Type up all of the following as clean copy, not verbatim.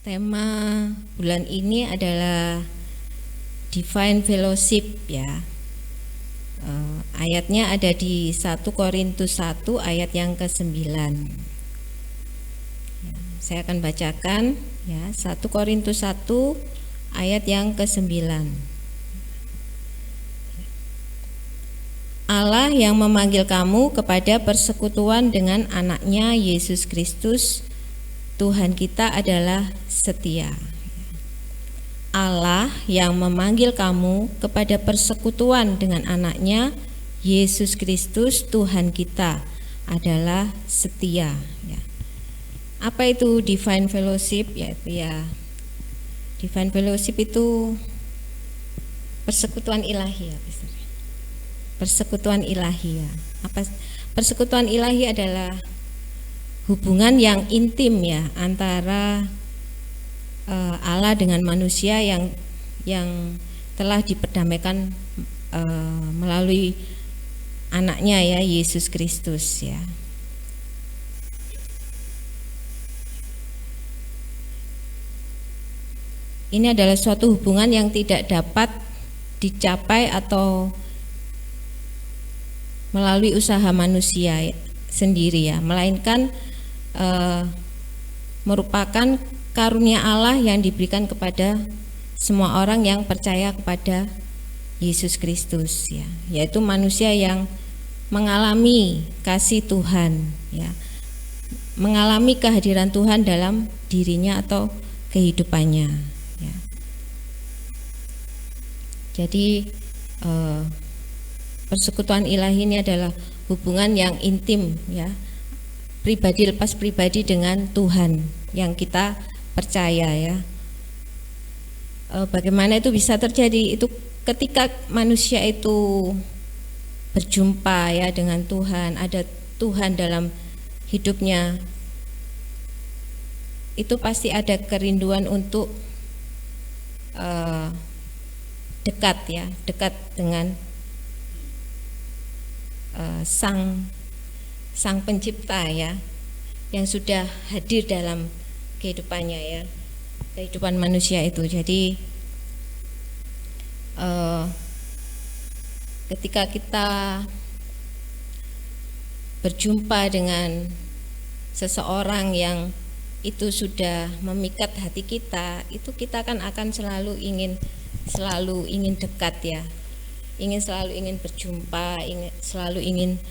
Tema bulan ini adalah Divine Fellowship ya. Ayatnya ada di 1 Korintus 1 ayat yang ke-9. Ya, saya akan bacakan ya, 1 Korintus 1 ayat yang ke-9. Allah yang memanggil kamu kepada persekutuan dengan anaknya Yesus Kristus Tuhan kita adalah setia. Allah yang memanggil kamu kepada persekutuan dengan anaknya Yesus Kristus Tuhan kita adalah setia. Apa itu Divine Fellowship? Yaitu Divine Fellowship itu persekutuan ilahi ya. Persekutuan ilahi ya. Persekutuan ilahi adalah hubungan yang intim ya antara Allah dengan manusia yang telah diperdamaikan melalui anaknya ya, Yesus Kristus ya. Ini adalah suatu hubungan yang tidak dapat dicapai atau melalui usaha manusia sendiri ya, melainkan merupakan karunia Allah yang diberikan kepada semua orang yang percaya kepada Yesus Kristus ya, yaitu manusia yang mengalami kasih Tuhan ya, mengalami kehadiran Tuhan dalam dirinya atau kehidupannya ya. Jadi persekutuan ilahi ini adalah hubungan yang intim ya, pribadi lepas pribadi dengan Tuhan yang kita percaya ya. Bagaimana itu bisa terjadi? Itu ketika manusia itu berjumpa ya dengan Tuhan, ada Tuhan dalam hidupnya, itu pasti ada kerinduan untuk dekat ya, dekat dengan sang pencipta ya, yang sudah hadir dalam kehidupannya ya, kehidupan manusia itu. Jadi ketika kita berjumpa dengan seseorang yang itu sudah memikat hati kita, itu kita kan akan selalu ingin dekat ya, selalu ingin berjumpa, selalu ingin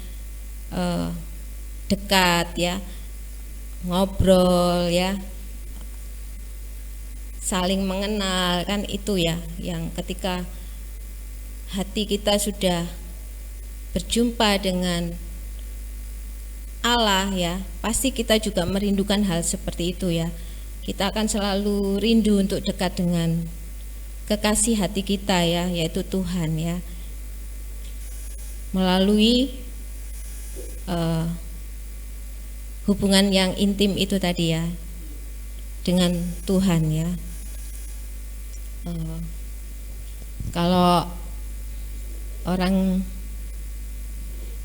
dekat ya, ngobrol ya, saling mengenal kan, itu ya yang ketika hati kita sudah berjumpa dengan Allah ya, pasti kita juga merindukan hal seperti itu ya. Kita akan selalu rindu untuk dekat dengan kekasih hati kita ya, yaitu Tuhan ya, melalui hubungan yang intim itu tadi ya dengan Tuhan ya. Kalau orang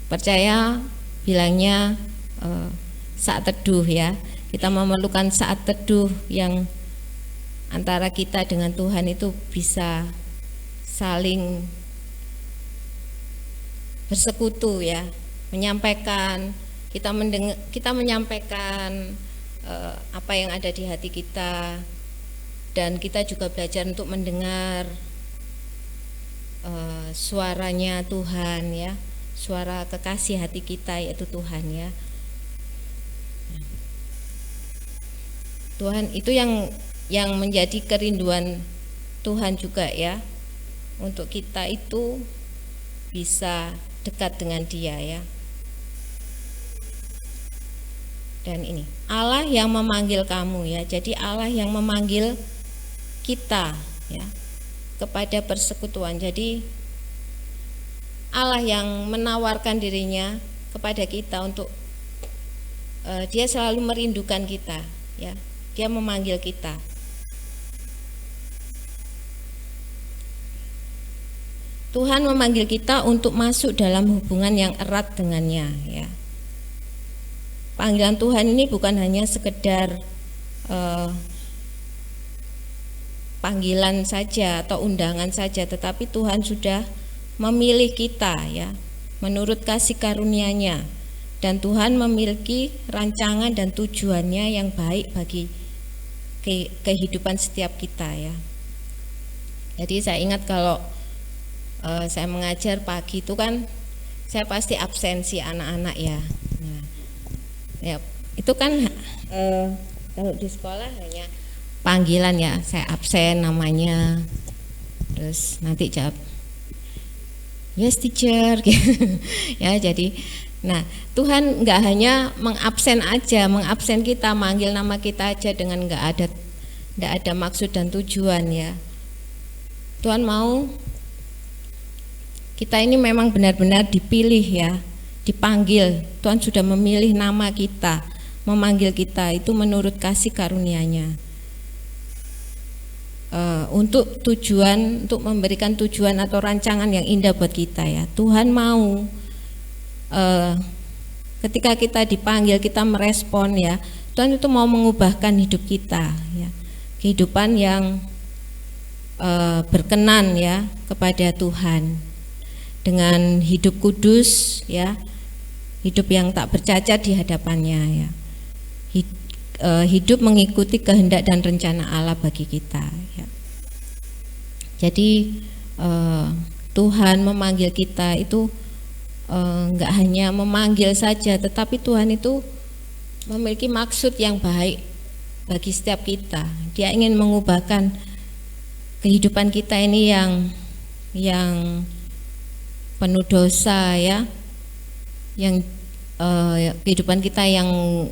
percaya bilangnya saat teduh ya, kita memerlukan saat teduh yang antara kita dengan Tuhan itu bisa saling bersekutu ya, menyampaikan, kita menyampaikan apa yang ada di hati kita, dan kita juga belajar untuk mendengar suaranya Tuhan ya, suara kekasih hati kita yaitu Tuhan ya. Tuhan itu yang menjadi kerinduan Tuhan juga ya, untuk kita itu bisa dekat dengan Dia ya. Dan ini Allah yang memanggil kamu ya, jadi Allah yang memanggil kita ya kepada persekutuan. Jadi Allah yang menawarkan dirinya kepada kita untuk Dia selalu merindukan kita ya, Dia memanggil kita. Tuhan memanggil kita untuk masuk dalam hubungan yang erat dengannya ya. Panggilan Tuhan ini bukan hanya sekedar panggilan saja atau undangan saja, tetapi Tuhan sudah memilih kita ya, menurut kasih karunia-Nya, dan Tuhan memiliki rancangan dan tujuannya yang baik bagi kehidupan setiap kita ya. Jadi saya ingat kalau saya mengajar pagi itu kan saya pasti absensi anak-anak ya. Nah, ya itu kan kalau di sekolah hanya panggilan ya, saya absen namanya, terus nanti jawab yes teacher ya. Jadi nah Tuhan nggak hanya mengabsen aja, mengabsen kita, manggil nama kita aja dengan nggak ada maksud dan tujuan ya. Tuhan mau kita ini memang benar-benar dipilih ya, dipanggil. Tuhan sudah memilih nama kita, memanggil kita itu menurut kasih karunia-Nya. Untuk tujuan, untuk memberikan tujuan atau rancangan yang indah buat kita ya. Tuhan mau ketika kita dipanggil, kita merespon ya. Tuhan itu mau mengubahkan hidup kita ya, kehidupan yang berkenan ya kepada Tuhan, dengan hidup kudus ya, hidup yang tak bercacat di hadapannya ya, hidup mengikuti kehendak dan rencana Allah bagi kita ya. Jadi Tuhan memanggil kita itu enggak hanya memanggil saja, tetapi Tuhan itu memiliki maksud yang baik bagi setiap kita. Dia ingin mengubahkan kehidupan kita ini yang penuh dosa ya, yang kehidupan kita yang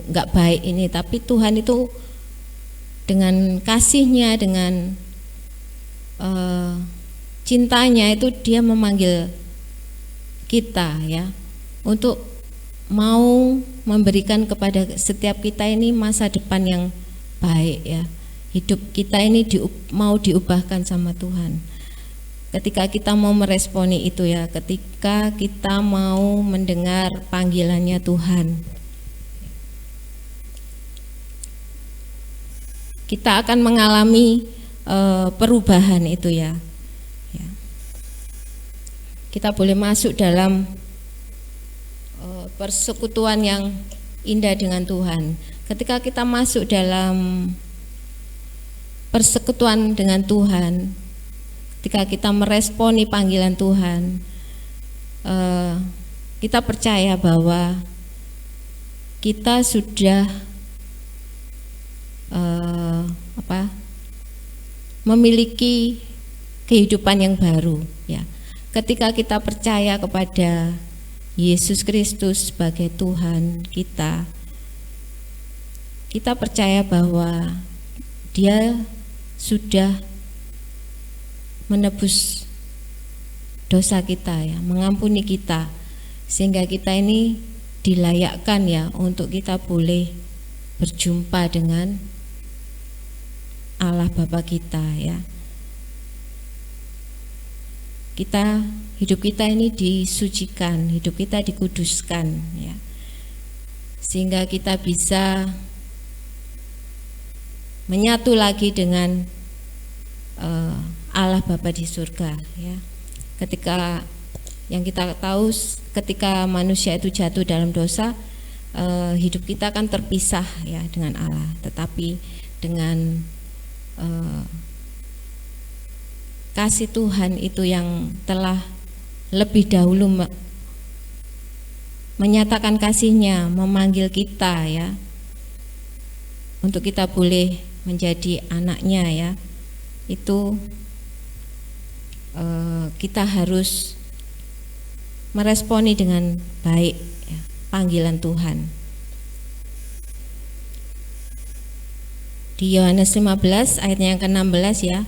enggak baik ini, tapi Tuhan itu dengan kasih-Nya, dengan cintanya itu Dia memanggil kita ya, untuk mau memberikan kepada setiap kita ini masa depan yang baik ya. Hidup kita ini mau diubahkan sama Tuhan. Ketika kita mau meresponi itu ya, ketika kita mau mendengar panggilannya Tuhan, kita akan mengalami perubahan itu ya. Kita boleh masuk dalam persekutuan yang indah dengan Tuhan. Ketika kita masuk dalam persekutuan dengan Tuhan, ketika kita meresponi panggilan Tuhan, kita percaya bahwa kita sudah memiliki kehidupan yang baru ya. Ketika kita percaya kepada Yesus Kristus sebagai Tuhan kita percaya bahwa Dia sudah menebus dosa kita ya, mengampuni kita, sehingga kita ini dilayakkan ya untuk kita boleh berjumpa dengan Allah Bapa kita ya. Hidup kita ini disucikan, hidup kita dikuduskan ya, sehingga kita bisa menyatu lagi dengan Allah Bapa di surga ya. Ketika yang kita tahu, ketika manusia itu jatuh dalam dosa, hidup kita kan terpisah ya dengan Allah, tetapi dengan kasih Tuhan itu yang telah lebih dahulu menyatakan kasih-Nya, memanggil kita ya, untuk kita boleh menjadi anak-Nya ya. Itu kita harus meresponi dengan baik ya, panggilan Tuhan. Di Yohanes 15 ayatnya yang ke-16 ya,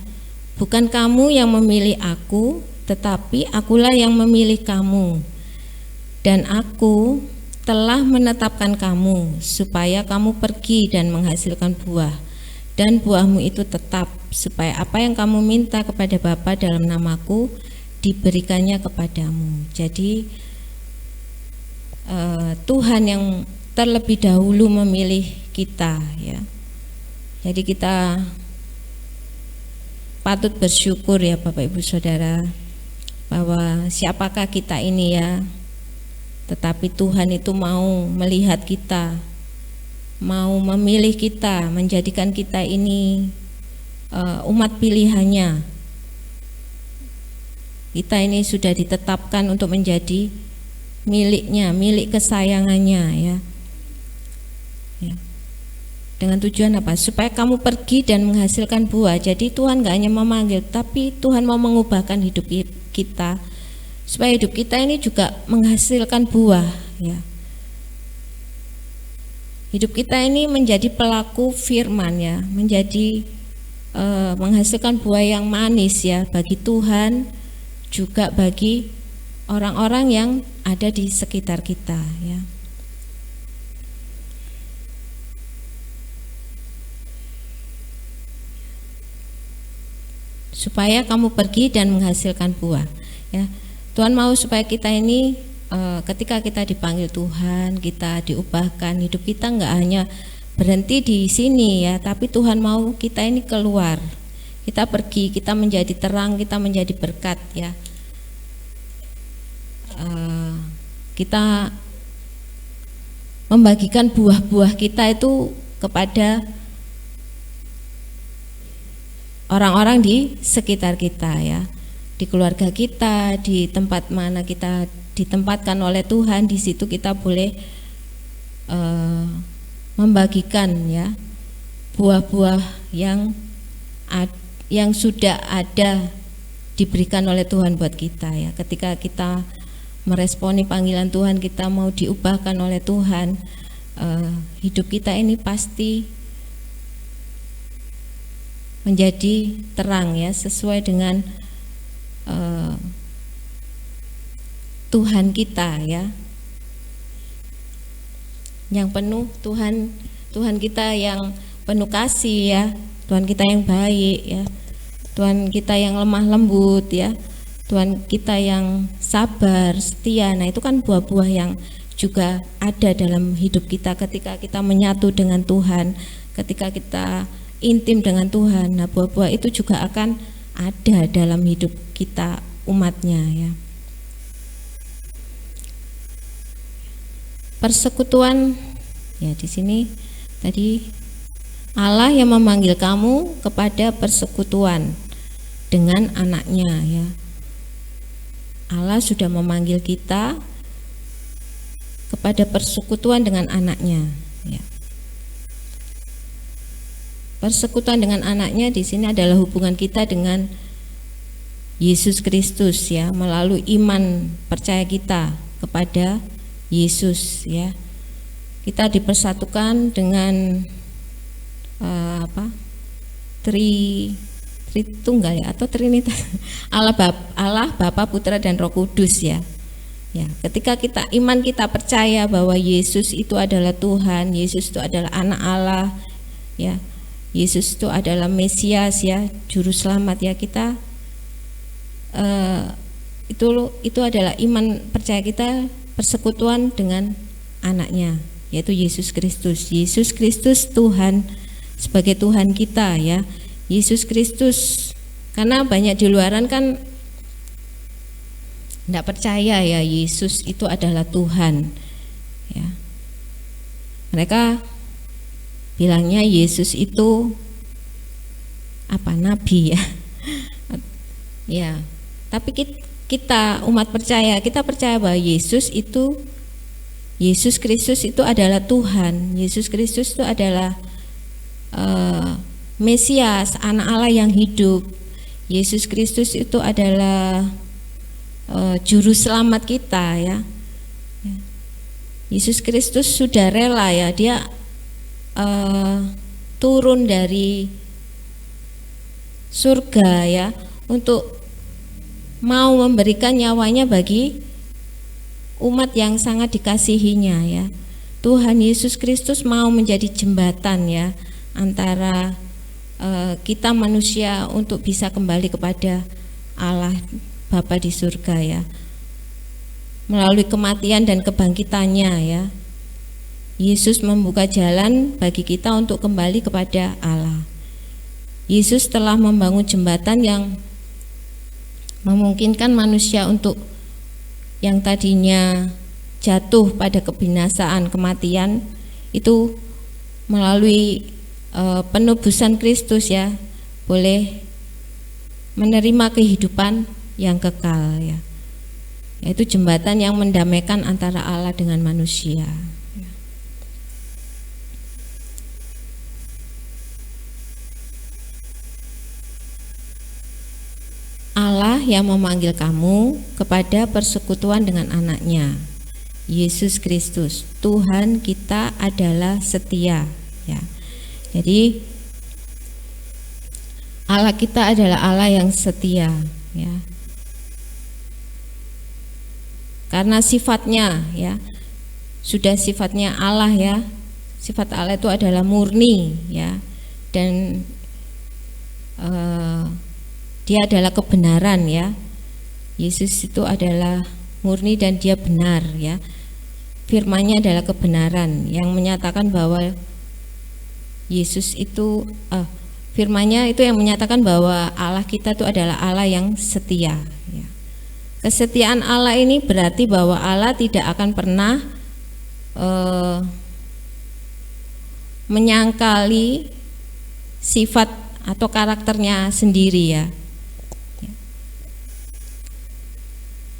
bukan kamu yang memilih aku, tetapi akulah yang memilih kamu, dan aku telah menetapkan kamu supaya kamu pergi dan menghasilkan buah, dan buahmu itu tetap, supaya apa yang kamu minta kepada Bapa dalam namaku diberikannya kepadamu. Jadi Tuhan yang terlebih dahulu memilih kita ya. Jadi kita patut bersyukur ya Bapak Ibu Saudara, bahwa siapakah kita ini ya, tetapi Tuhan itu mau melihat kita, mau memilih kita, menjadikan kita ini umat pilihannya. Kita ini sudah ditetapkan untuk menjadi miliknya, milik kesayangannya ya. Dengan tujuan apa? Supaya kamu pergi dan menghasilkan buah. Jadi Tuhan gak hanya memanggil, tapi Tuhan mau mengubahkan hidup kita, supaya hidup kita ini juga menghasilkan buah ya. Hidup kita ini menjadi pelaku firman ya, menjadi menghasilkan buah yang manis ya, bagi Tuhan juga bagi orang-orang yang ada di sekitar kita ya. Supaya kamu pergi dan menghasilkan buah ya. Tuhan mau supaya kita ini ketika kita dipanggil Tuhan, kita diubahkan, hidup kita enggak hanya berhenti di sini ya, tapi Tuhan mau kita ini keluar, kita pergi, kita menjadi terang, kita menjadi berkat ya. Kita membagikan buah-buah kita itu kepada orang-orang di sekitar kita ya, di keluarga kita, di tempat mana kita ditempatkan oleh Tuhan, di situ kita boleh membagikan ya buah-buah yang sudah ada diberikan oleh Tuhan buat kita ya. Ketika kita meresponi panggilan Tuhan, kita mau diubahkan oleh Tuhan, hidup kita ini pasti menjadi terang ya, sesuai dengan Tuhan kita ya, yang penuh Tuhan kita yang penuh kasih ya, Tuhan kita yang baik ya, Tuhan kita yang lemah lembut ya, Tuhan kita yang sabar, setia. Nah itu kan buah-buah yang juga ada dalam hidup kita ketika kita menyatu dengan Tuhan, ketika kita intim dengan Tuhan. Nah buah-buah itu juga akan ada dalam hidup kita umatnya ya. Persekutuan ya, di sini tadi Allah yang memanggil kamu kepada persekutuan dengan anaknya ya. Allah sudah memanggil kita kepada persekutuan dengan anaknya ya. Persekutuan dengan anaknya di sini adalah hubungan kita dengan Yesus Kristus ya, melalui iman percaya kita kepada Yesus ya. Kita dipersatukan dengan Tritunggal ya, atau Trinitas, Allah Bapa, Putra dan Roh Kudus ya. Ya, ketika iman kita percaya bahwa Yesus itu adalah Tuhan, Yesus itu adalah anak Allah ya. Yesus itu adalah Mesias ya, juru selamat ya, kita itu adalah iman percaya kita, persekutuan dengan anaknya, yaitu Yesus Kristus. Yesus Kristus Tuhan, sebagai Tuhan kita ya. Yesus Kristus, karena banyak di luaran kan tidak percaya ya Yesus itu adalah Tuhan ya. Mereka bilangnya Yesus itu nabi ya. Ya, tapi kita umat percaya, kita percaya bahwa Yesus Kristus itu adalah Tuhan. Yesus Kristus itu adalah Mesias, anak Allah yang hidup. Yesus Kristus itu adalah juru selamat kita ya. Yesus Kristus sudah rela ya, dia turun dari surga ya, untuk mau memberikan nyawanya bagi umat yang sangat dikasihinya ya. Tuhan Yesus Kristus mau menjadi jembatan ya, antara kita manusia untuk bisa kembali kepada Allah Bapa di surga ya, melalui kematian dan kebangkitannya ya. Yesus membuka jalan bagi kita untuk kembali kepada Allah. Yesus telah membangun jembatan yang memungkinkan manusia untuk yang tadinya jatuh pada kebinasaan, kematian, itu melalui penebusan Kristus ya, boleh menerima kehidupan yang kekal ya. Yaitu jembatan yang mendamaikan antara Allah dengan manusia. Allah yang memanggil kamu kepada persekutuan dengan anaknya, Yesus Kristus. Tuhan kita adalah setia ya. Jadi Allah kita adalah Allah yang setia ya. Karena sifatnya ya, sudah sifatnya Allah ya. Sifat Allah itu adalah murni ya. Dan dia adalah kebenaran ya. Yesus itu adalah murni dan dia benar ya. Firman-Nya adalah kebenaran yang menyatakan bahwa Yesus itu firman-Nya itu yang menyatakan bahwa Allah kita itu adalah Allah yang setia ya. Kesetiaan Allah ini berarti bahwa Allah tidak akan pernah menyangkali sifat atau karakternya sendiri ya.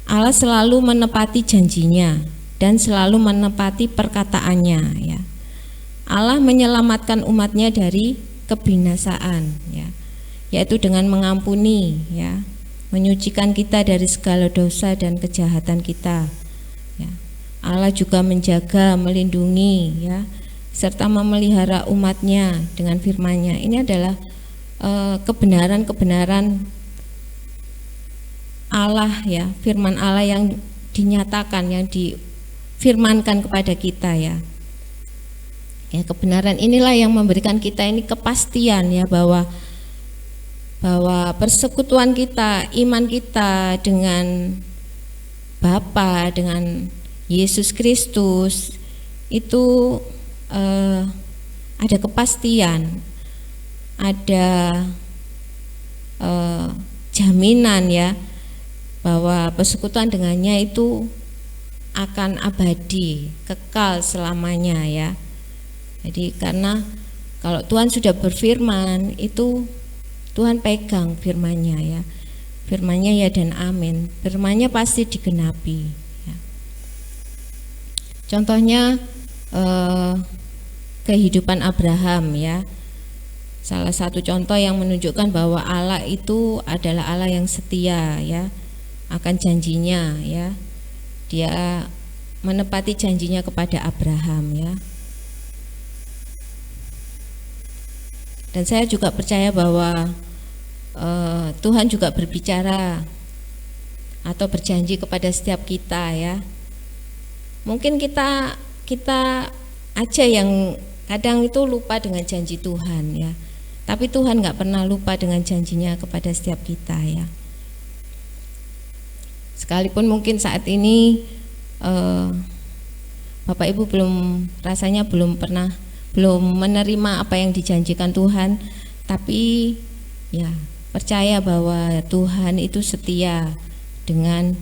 Allah selalu menepati janjinya dan selalu menepati perkataannya ya. Allah menyelamatkan umatnya dari kebinasaan ya, yaitu dengan mengampuni ya, menyucikan kita dari segala dosa dan kejahatan kita ya. Allah juga menjaga, melindungi ya, serta memelihara umatnya dengan firman-Nya. Ini adalah kebenaran-kebenaran Allah ya, firman Allah yang dinyatakan, yang difirmankan kepada kita ya. Ya, kebenaran inilah yang memberikan kita ini kepastian ya, bahwa persekutuan kita, iman kita dengan Bapa, dengan Yesus Kristus itu ada kepastian, ada jaminan ya, bahwa persekutuan dengannya itu akan abadi, kekal selamanya ya. Jadi karena kalau Tuhan sudah berfirman, itu Tuhan pegang firman-Nya ya. Firman-Nya ya dan amin. Firman-Nya pasti digenapi ya. Contohnya kehidupan Abraham ya. Salah satu contoh yang menunjukkan bahwa Allah itu adalah Allah yang setia ya akan janjinya ya. Dia menepati janjinya kepada Abraham ya. Dan saya juga percaya bahwa Tuhan juga berbicara atau berjanji kepada setiap kita ya. Mungkin kita aja yang kadang itu lupa dengan janji Tuhan ya. Tapi Tuhan nggak pernah lupa dengan janjinya kepada setiap kita ya. Sekalipun mungkin saat ini Bapak Ibu rasanya belum menerima apa yang dijanjikan Tuhan, tapi ya percaya bahwa Tuhan itu setia dengan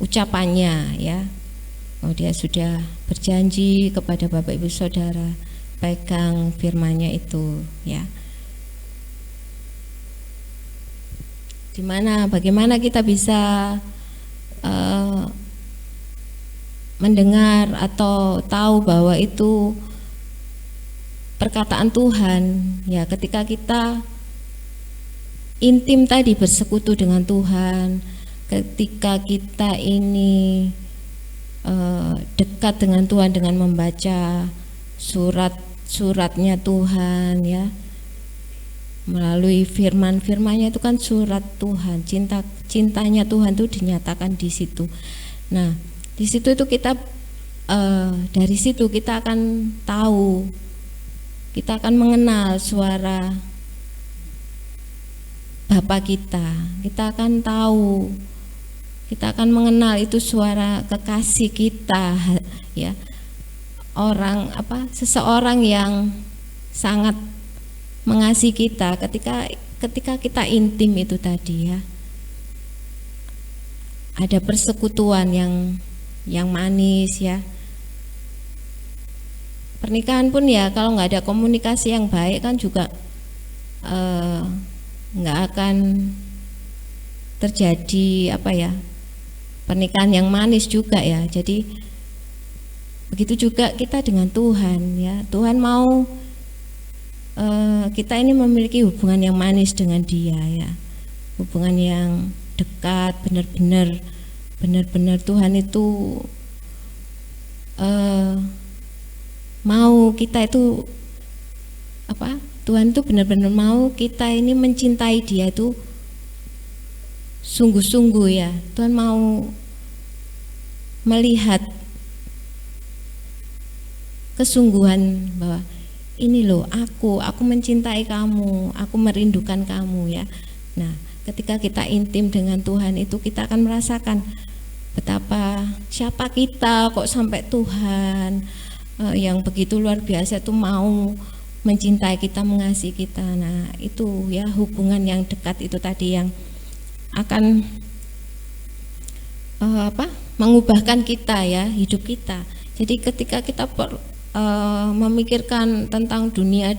ucapannya ya. Oh, dia sudah berjanji kepada Bapak Ibu Saudara, pegang firman-Nya itu ya. Bagaimana kita bisa mendengar atau tahu bahwa itu perkataan Tuhan ya, ketika kita intim tadi bersekutu dengan Tuhan, ketika kita ini dekat dengan Tuhan dengan membaca surat-suratnya Tuhan ya, melalui firman-firmannya itu kan surat Tuhan, cintanya Tuhan itu dinyatakan di situ. Nah, di situ itu kita dari situ kita akan tahu, kita akan mengenal suara Bapa kita akan tahu, kita akan mengenal itu suara kekasih kita ya. Seseorang yang sangat mengasihi kita ketika kita intim itu tadi ya. Ada persekutuan yang manis ya. Pernikahan pun ya kalau nggak ada komunikasi yang baik kan juga nggak akan terjadi pernikahan yang manis juga ya. Jadi begitu juga kita dengan Tuhan ya. Tuhan mau kita ini memiliki hubungan yang manis dengan Dia ya, hubungan yang dekat, benar-benar Tuhan itu mau kita itu Tuhan itu benar-benar mau kita ini mencintai Dia itu sungguh-sungguh ya. Tuhan mau melihat kesungguhan bahwa ini loh aku mencintai kamu, aku merindukan kamu ya. Nah, ketika kita intim dengan Tuhan itu kita akan merasakan betapa siapa kita kok sampai Tuhan yang begitu luar biasa itu mau mencintai kita, mengasihi kita. Nah, itu ya hubungan yang dekat itu tadi yang akan mengubahkan kita ya, hidup kita. Jadi ketika kita memikirkan tentang dunia,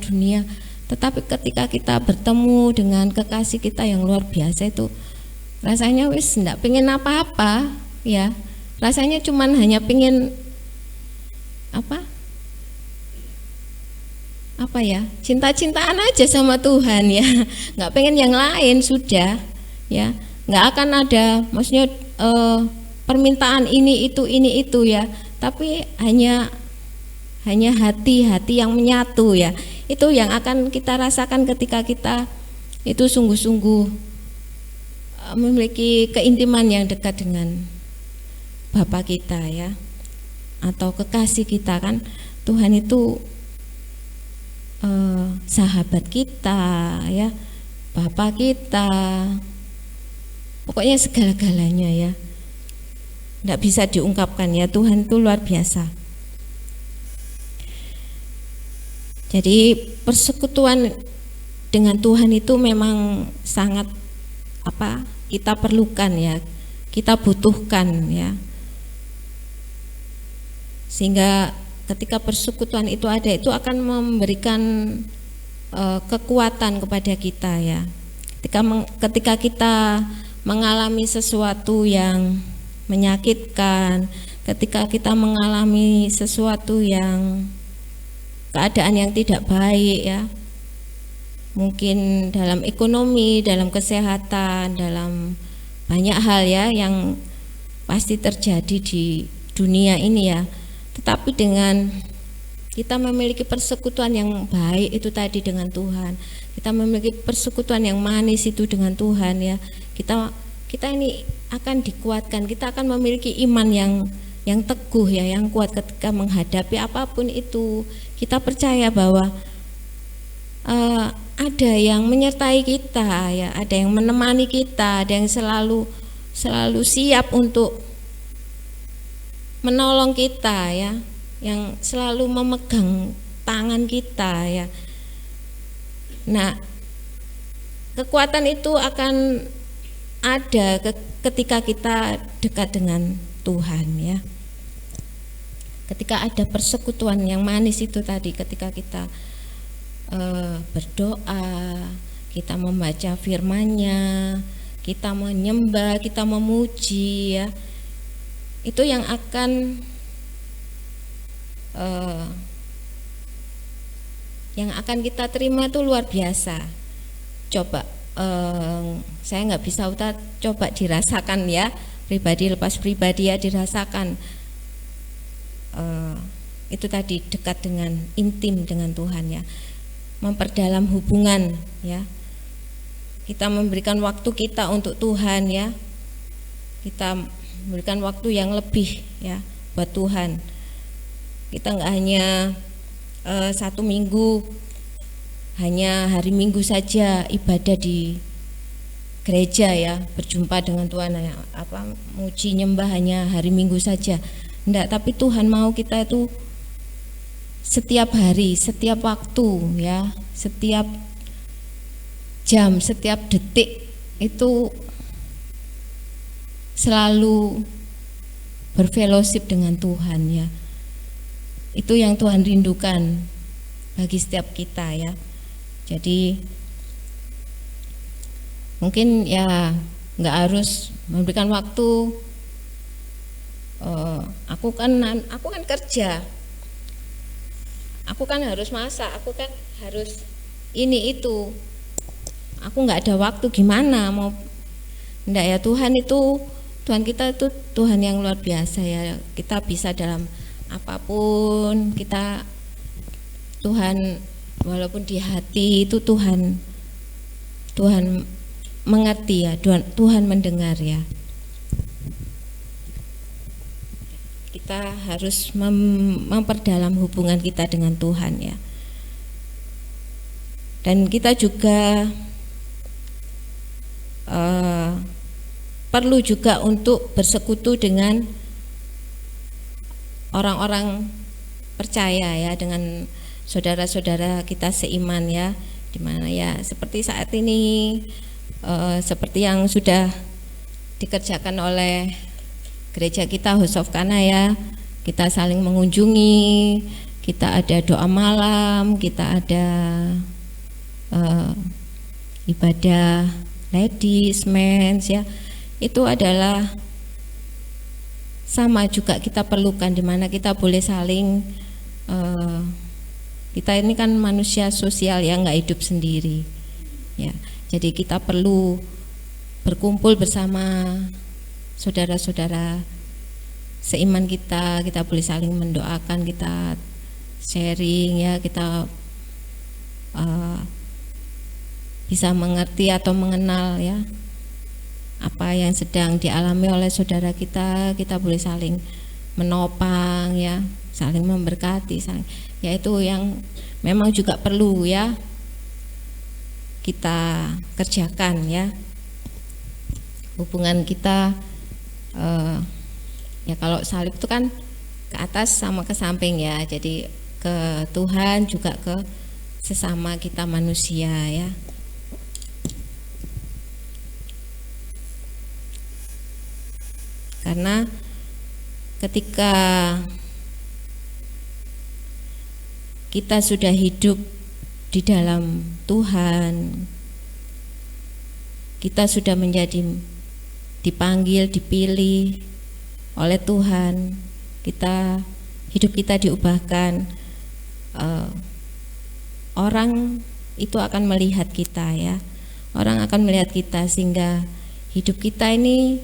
tetapi ketika kita bertemu dengan kekasih kita yang luar biasa itu rasanya wis enggak pengen apa-apa ya, rasanya cuman hanya pengen cinta-cintaan aja sama Tuhan ya, nggak pengen yang lain sudah ya, nggak akan ada maksudnya permintaan ini itu ya, tapi hanya hati-hati yang menyatu ya. Itu yang akan kita rasakan ketika kita itu sungguh-sungguh memiliki keintiman yang dekat dengan Bapa kita ya, atau kekasih kita kan. Tuhan itu sahabat kita ya, Bapa kita, pokoknya segala-galanya ya, tidak bisa diungkapkan ya. Tuhan itu luar biasa. Jadi persekutuan dengan Tuhan itu memang sangat kita perlukan ya, kita butuhkan ya. Sehingga ketika persekutuan itu ada, itu akan memberikan kekuatan kepada kita ya. Ketika kita mengalami sesuatu yang menyakitkan, ketika kita mengalami sesuatu yang keadaan yang tidak baik ya, mungkin dalam ekonomi, dalam kesehatan, dalam banyak hal ya yang pasti terjadi di dunia ini ya. Tetapi dengan kita memiliki persekutuan yang baik itu tadi dengan Tuhan, kita memiliki persekutuan yang manis itu dengan Tuhan ya, kita ini akan dikuatkan, kita akan memiliki iman yang teguh ya, yang kuat ketika menghadapi apapun itu. Kita percaya bahwa ada yang menyertai kita ya, ada yang menemani kita, ada yang selalu siap untuk menolong kita ya, yang selalu memegang tangan kita ya. Nah, kekuatan itu akan ada ketika kita dekat dengan Tuhan ya. Ketika ada persekutuan yang manis itu tadi, ketika kita berdoa, kita membaca firman-Nya, kita menyembah, kita memuji ya, itu yang akan kita terima itu luar biasa. Coba saya nggak bisa coba dirasakan ya, pribadi lepas pribadi ya, dirasakan itu tadi dekat dengan intim dengan Tuhan ya, memperdalam hubungan ya, kita memberikan waktu kita untuk Tuhan ya, kita memberikan waktu yang lebih ya buat Tuhan. Kita nggak hanya satu minggu, hanya hari Minggu saja ibadah di gereja ya, berjumpa dengan Tuhan ya, muji nyembah hanya hari Minggu saja. Enggak, tapi Tuhan mau kita itu setiap hari, setiap waktu ya, setiap jam, setiap detik itu selalu berfellowship dengan Tuhan ya. Itu yang Tuhan rindukan bagi setiap kita ya. Jadi mungkin ya nggak harus memberikan waktu. Aku kan kerja, aku kan harus masak, aku kan harus ini itu, aku nggak ada waktu, gimana mau enggak ya. Tuhan kita itu Tuhan yang luar biasa ya. Kita bisa dalam apapun kita, Tuhan walaupun di hati itu Tuhan mengerti ya, Tuhan mendengar ya. Kita harus memperdalam hubungan kita dengan Tuhan ya. Dan kita juga perlu juga untuk bersekutu dengan orang-orang percaya ya, dengan saudara-saudara kita seiman ya, dimana ya seperti saat ini, seperti yang sudah dikerjakan oleh gereja kita House of Kana ya, kita saling mengunjungi, kita ada doa malam, kita ada ibadah ladies, men's ya. Itu adalah sama juga kita perlukan, dimana kita boleh saling, kita ini kan manusia sosial ya, nggak hidup sendiri ya. Jadi kita perlu berkumpul bersama saudara-saudara seiman kita boleh saling mendoakan, kita sharing ya, kita bisa mengerti atau mengenal ya apa yang sedang dialami oleh saudara kita boleh saling menopang ya, saling memberkati, ya itu yang memang juga perlu ya kita kerjakan ya. Hubungan kita ya, kalau salib itu kan ke atas sama ke samping ya, jadi ke Tuhan juga ke sesama kita manusia ya. Karena ketika kita sudah hidup di dalam Tuhan, kita sudah menjadi dipanggil, dipilih oleh Tuhan, hidup kita diubahkan, orang itu akan melihat kita ya, orang akan melihat kita, sehingga hidup kita ini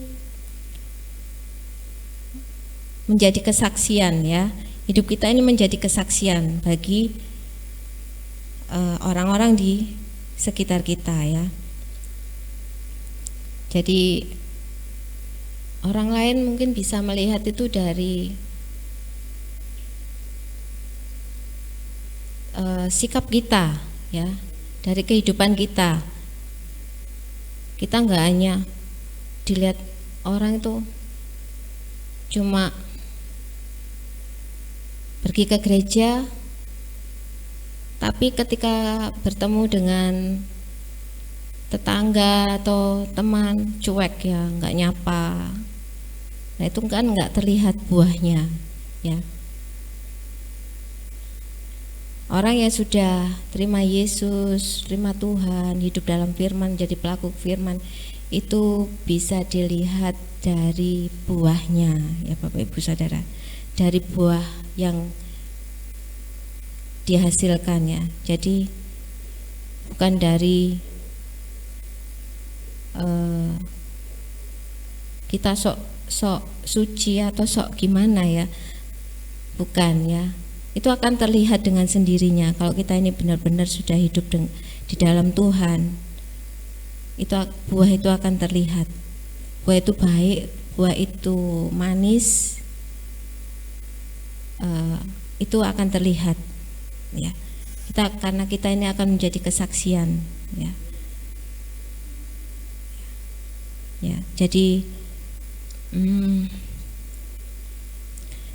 menjadi kesaksian ya, hidup kita ini menjadi kesaksian bagi orang-orang di sekitar kita ya. Jadi orang lain mungkin bisa melihat itu dari sikap kita ya, dari kehidupan kita. Kita nggak hanya dilihat orang itu cuma pergi ke gereja, tapi ketika bertemu dengan tetangga atau teman cuek ya, nggak nyapa. Nah itu kan nggak terlihat buahnya ya. Orang yang sudah terima Yesus, terima Tuhan, hidup dalam firman, jadi pelaku firman, itu bisa dilihat dari buahnya ya Bapak Ibu Saudara, dari buah yang dihasilkannya. Jadi bukan dari kita sok suci atau sok gimana ya, bukan ya. Itu akan terlihat dengan sendirinya kalau kita ini benar-benar sudah hidup di dalam Tuhan. Itu buah itu akan terlihat. Buah itu baik, buah itu manis, itu akan terlihat ya. Karena kita ini akan menjadi kesaksian ya. Ya, jadi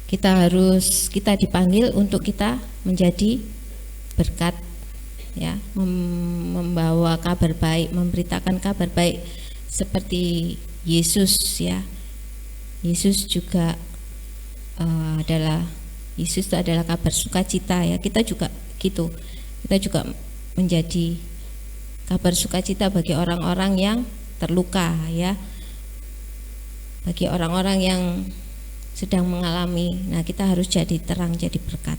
kita dipanggil untuk kita menjadi berkat ya, membawa kabar baik, memberitakan kabar baik seperti Yesus ya. Yesus juga Yesus itu adalah kabar sukacita ya. Kita juga gitu. Kita juga menjadi kabar sukacita bagi orang-orang yang terluka ya. Bagi orang-orang yang sedang mengalami. Nah, kita harus jadi terang, jadi berkat.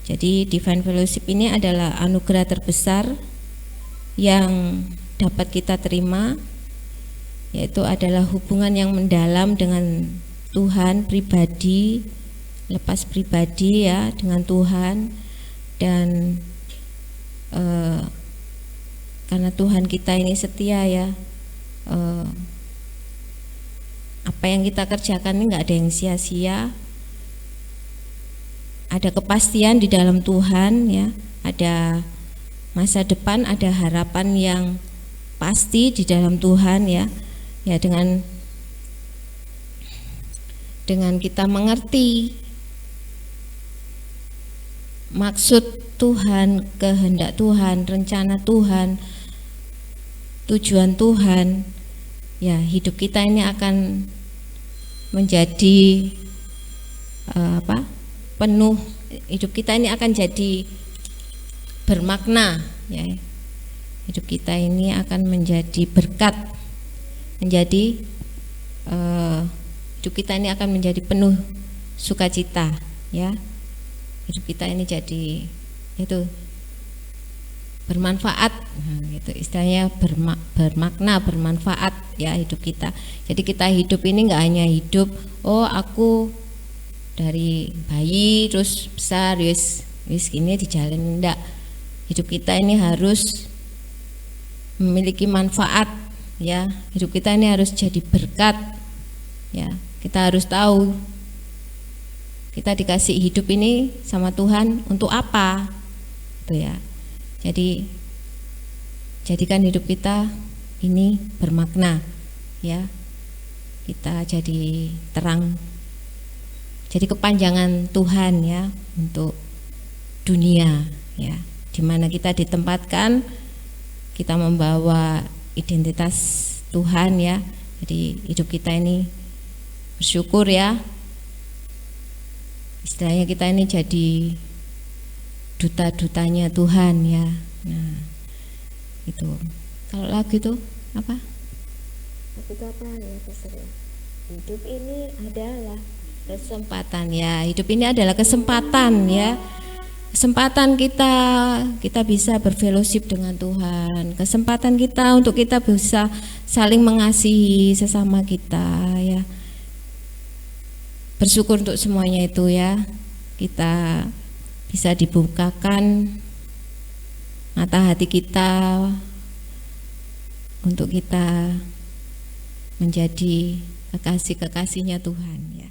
Jadi Divine Fellowship ini adalah anugerah terbesar yang dapat kita terima, yaitu adalah hubungan yang mendalam dengan Tuhan pribadi, lepas pribadi ya dengan Tuhan. Dan karena Tuhan kita ini setia ya, apa yang kita kerjakan ini nggak ada yang sia-sia, ada kepastian di dalam Tuhan ya, ada masa depan, ada harapan yang pasti di dalam Tuhan ya. Ya dengan kita mengerti maksud Tuhan, kehendak Tuhan, rencana Tuhan, tujuan Tuhan, ya hidup kita ini akan menjadi penuh, hidup kita ini akan jadi bermakna ya. Hidup kita ini akan menjadi berkat, menjadi hidup kita ini akan menjadi penuh sukacita ya. Hidup kita ini jadi itu bermanfaat, gitu istilahnya, bermakna, bermanfaat ya hidup kita. Jadi kita hidup ini nggak hanya hidup aku dari bayi terus besar wis gini dijalanin, enggak. Hidup kita ini harus memiliki manfaat ya. Hidup kita ini harus jadi berkat ya. Kita harus tahu kita dikasih hidup ini sama Tuhan untuk apa itu ya. Jadi jadikan hidup kita ini bermakna ya. Kita jadi terang, jadi kepanjangan Tuhan ya untuk dunia ya. Dimana kita ditempatkan, kita membawa identitas Tuhan ya. Jadi hidup kita ini bersyukur ya. Istilahnya kita ini jadi duta-dutanya Tuhan ya. Nah, itu. Kalau lagu itu apa? Lagu itu apa ya, Pastor ya? Hidup ini adalah kesempatan ya. Hidup ini adalah kesempatan ya. Kesempatan kita bisa berfellowship dengan Tuhan. Kesempatan kita untuk kita bisa saling mengasihi sesama kita ya. Bersyukur untuk semuanya itu ya. Kita bisa dibukakan mata hati kita untuk kita menjadi kekasih-kekasihnya Tuhan ya.